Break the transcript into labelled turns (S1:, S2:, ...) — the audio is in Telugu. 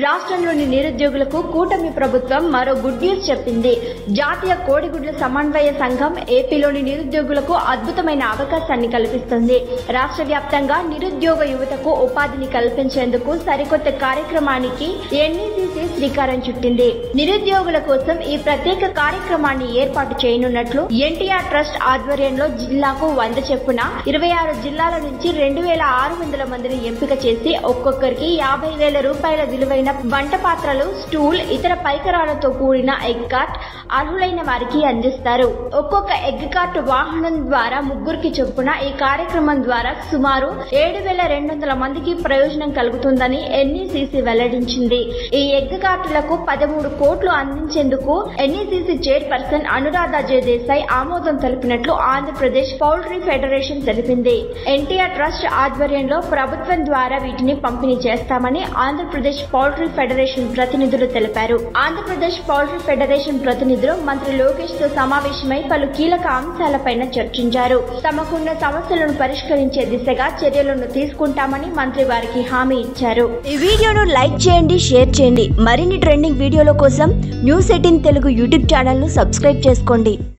S1: రాష్ట్రంలోని నిరుద్యోగులకు కూటమి ప్రభుత్వం మరో గుడ్ న్యూస్ చెప్పింది. జాతీయ కోడిగుడ్ల సమన్వయ సంఘం ఏపీలోని నిరుద్యోగులకు అద్భుతమైన అవకాశాన్ని కల్పిస్తుంది. రాష్ట్ర వ్యాప్తంగా నిరుద్యోగ యువతకు ఉపాధిని కల్పించేందుకు సరికొత్త కార్యక్రమానికి ఎన్ఈసీసీ శ్రీకారం చుట్టింది. నిరుద్యోగుల కోసం ఈ ప్రత్యేక కార్యక్రమాన్ని ఏర్పాటు చేయనున్నట్లు ఎన్టీఆర్ ట్రస్ట్ ఆధ్వర్యంలో జిల్లాకు 100 చొప్పున 26 జిల్లాల నుంచి 2600 మందిని ఎంపిక చేసి ఒక్కొక్కరికి 50,000 రూపాయల విలువైన వంట పాత్రలు, స్టూల్, ఇతర పరికరాలతో కూడిన ఎగ్ కార్ట్ అర్హులైన వారికి అందిస్తారు. ఒక్కొక్క ఎగ్ కార్ట్ వాహనం ద్వారా 3కి చొప్పున ఈ కార్యక్రమం ద్వారా సుమారు 7,200 మందికి ప్రయోజనం కలుగుతుందని ఎన్ఈసీసీ వెల్లడించింది. ఈ ఎగ్ కార్టులకు 13 కోట్లు అందించేందుకు ఎన్ఈసీసీ చైర్పర్సన్ అనురాధ జె దేశాయ్ ఆమోదం తెలిపినట్లు ఆంధ్రప్రదేశ్ పౌల్ట్రీ ఫెడరేషన్ తెలిపింది. ఎన్టీఆర్ ట్రస్ట్ ఆధ్వర్యంలో ప్రభుత్వం ద్వారా వీటిని పంపిణీ చేస్తామని ఆంధ్రప్రదేశ్ పౌల్ట్రీ ఫెడరేషన్ ప్రతినిధులు తెలిపారు. ఆంధ్రప్రదేశ్ పౌల్ట్రీ ఫెడరేషన్ ప్రతినిధులు మంత్రి లోకేష్ తో సమావేశమై పలు కీలక అంశాలపైన చర్చించారు. తమకున్న సమస్యలను పరిష్కరించే దిశగా చర్యలను తీసుకుంటామని మంత్రి వారికి హామీ ఇచ్చారు.
S2: ఈ వీడియోను లైక్ చేయండి, షేర్ చేయండి. మరిన్ని ట్రెండింగ్ వీడియోల కోసం న్యూస్ 18 తెలుగు యూట్యూబ్ ఛానల్ ను సబ్స్క్రైబ్ చేసుకోండి.